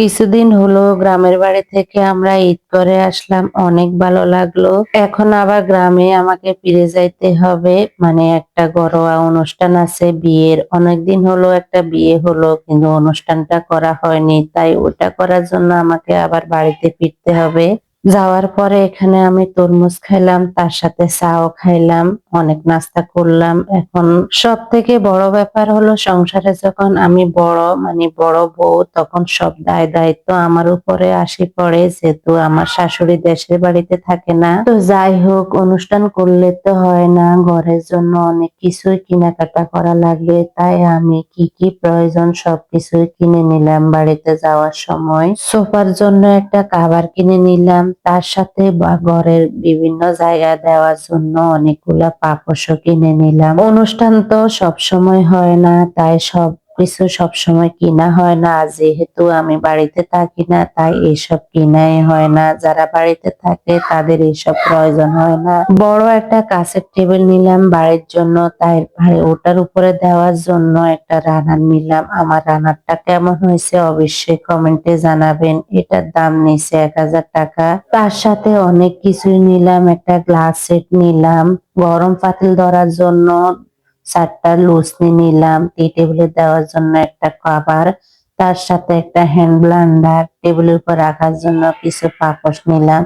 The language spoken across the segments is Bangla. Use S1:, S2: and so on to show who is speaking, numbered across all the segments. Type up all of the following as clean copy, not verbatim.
S1: কিছুদিন হলো গ্রামের বাড়ি থেকে আমরা ঈদ করে আসলাম, অনেক ভালো লাগলো। এখন আবার গ্রামে আমাকে ফিরে যাইতে হবে, মানে একটা ঘরোয়া অনুষ্ঠান আছে বিয়ের। অনেকদিন হলো একটা বিয়ে হলো কিন্তু অনুষ্ঠানটা করা হয়নি, তাই ওটা করার জন্য আমাকে আবার বাড়িতে ফিরতে হবে। যাওয়ার পরে এখানে আমি তরমুজ খাইলাম, তার সাথে চাও খাইলাম, অনেক নাস্তা করলাম। এখন সব থেকে বড় ব্যাপার হলো সংসারে যখন আমি বড় মানে বড় বউ, তখন সব দায় দায়িত্ব আমার উপরে আসি পড়ে, যেহেতু আমার শাশুড়ি দেশের বাড়িতে থাকে না। তো যাই হোক, অনুষ্ঠান করলে তো হয় না, ঘরের জন্য অনেক কিছুই কেনাকাটা করা লাগবে। তাই আমি কি কি প্রয়োজন সবকিছুই কিনে নিলাম। বাড়িতে যাওয়ার সময় সোফার জন্য একটা কভার কিনে নিলাম, তার সাথে বা ঘরের বিভিন্ন জায়গায় দেওয়ার জন্য অনেকগুলা পাপোশও কিনে নিলাম। অনুষ্ঠান তো সব সময় হয় না, তাই সবকিছু সবসময় কিনা হয় না। যেহেতু আমি বাড়িতে থাকি না, তাই এইসব কিনাই হয় না। যারা বাড়িতে থাকে তাদের এইসব প্রয়োজন হয় না। বড় একটা কাঁচের টেবিল নিলাম বাড়ির জন্য, তাই ওটার উপরে দেওয়ার জন্য একটা রানার নিলাম। আমার রানারটা কেমন হয়েছে অবশ্যই কমেন্টে জানাবেন। এটার দাম নিছে 1000 টাকা। তার সাথে অনেক কিছুই নিলাম, একটা গ্লাস সেট নিলাম, গরম পাতিল ধরার জন্য 4টা লুচনি নিলাম, টি টেবিলে দেওয়ার জন্য একটা কভার, তার সাথে একটা হ্যান্ড ব্লেন্ডার, টেবিলের উপর রাখার জন্য কিছু পাপোশ নিলাম,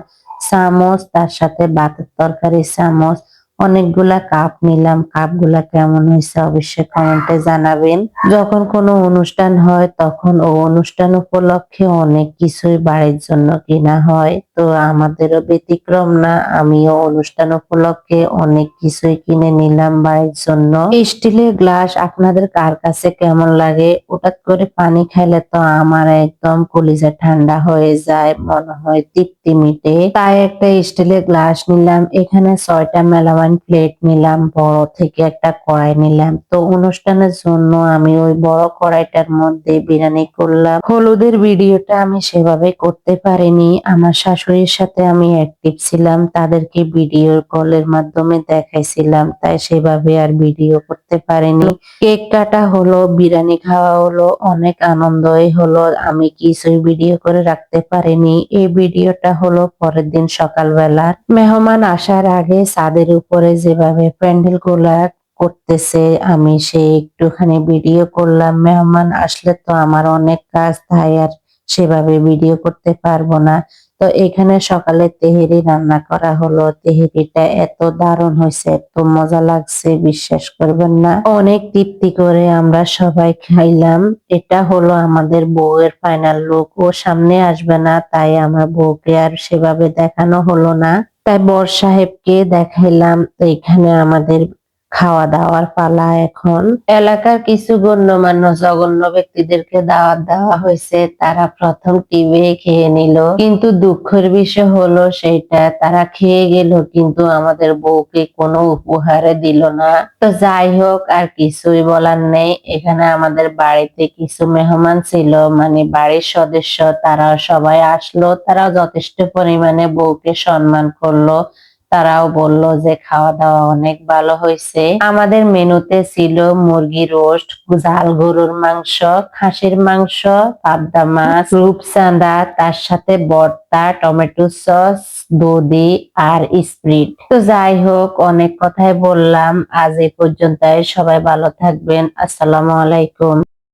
S1: চামচ, তার সাথে ভাতের তরকারি চামচ, অনেকগুলা কাপ নিলাম। কাপগুলা কেমন হয়েছে অবশ্যই কমেন্টে জানাবেন। যখন কোনো অনুষ্ঠান হয় তখন ও অনুষ্ঠান উপলক্ষে অনেক কিছুই বাড়ির জন্য কিনা হয়, তো আমাদেরও ব্যতিক্রম না। আমিও অনুষ্ঠান উপলক্ষে অনেক কিছুই কিনে নিলাম বাড়ির জন্য। স্টিলের গ্লাস আপনাদের কার কাছে কেমন লাগে? হঠাৎ করে পানি খাইলে তো আমার একদম কলিজা ঠান্ডা হয়ে যায়, মনে হয় তৃপ্তি মিটে। তাই একটা স্টিলের গ্লাস নিলাম। এখানে 6টা মেলামাইন প্লেট নিলাম, বড় থেকে একটা কড়াই নিলাম। তো অনুষ্ঠানের জন্য আমি ওই বড় কড়াইটার মধ্যে বিরিয়ানি করলাম। হলুদের ভিডিওটা আমি সেভাবে করতে পারিনি, আমার শাশুড়ির সাথে আমি অ্যাক্টিভ ছিলাম, তাদেরকে ভিডিও কলের মাধ্যমে দেখাইছিলাম, তাই সেভাবে আর ভিডিও করতে পারিনি। কেক কাটা হলো, বিরিয়ানি খাওয়া হলো, অনেক আনন্দই হলো। আমি কিছুই ভিডিও করে রাখতে পারিনি। এই ভিডিওটা হলো পরের দিন সকালবেলা মেহমান আসার আগে ছাদের উপরে যেভাবে প্যান্ডেল গুলা করতেছে, আমি সেই একটুখানি ভিডিও করলাম। মেহমান আসলে তো আমার অনেক কাজ, তাই আর সেভাবে ভিডিও করতে পারবো না। তো এখানে সকালে তেহেরি রান্না করা হলো। তেহেরিটা এত দারুণ হয়েছে, এত মজা লাগছে, বিশ্বাস করবেন না। অনেক তৃপ্তি করে আমরা সবাই খাইলাম। এটা হলো আমাদের বউয়ের ফাইনাল লুক। ও সামনে আসবে না, তাই আমার বউকে আর সেভাবে দেখানো হলো না, তাই বর সাহেবকে দেখাইলাম। তো এখানে আমাদের খাওয়া দাওয়ার পালা। এখন এলাকার কিছু গণ্যমান্য জঘন্য ব্যক্তিদেরকে দাওয়াত দেওয়া হয়েছে, তারা প্রথম টিভি খেয়ে নিল, কিন্তু দুঃখের বিষয় হলো সেটা তারা খেয়ে গেল কিন্তু আমাদের বউকে কোনো উপহারে দিল না। তো যাই হোক, আর কিছুই বলার নেই। এখানে আমাদের বাড়িতে কিছু মেহমান ছিল, মানে বাড়ির সদস্য, তারা সবাই আসলো, তারাও যথেষ্ট পরিমাণে বউকে সম্মান করলো। তারাও বলল যে খাওয়া দাওয়া অনেক ভালো হয়েছে। আমাদের মেনুতে ছিল মুরগি রোস্ট, ঝাল গরুর মাংস, খাসির মাংস, পাবদা মাছ, রূপচাঁদা, তার সাথে ভর্তা, টমেটো সস, দধি আর স্প্রিট। তো যাই হোক, অনেক কথাই বললাম, আজ এই পর্যন্তই। সবাই ভালো থাকবেন। আসসালামু আলাইকুম।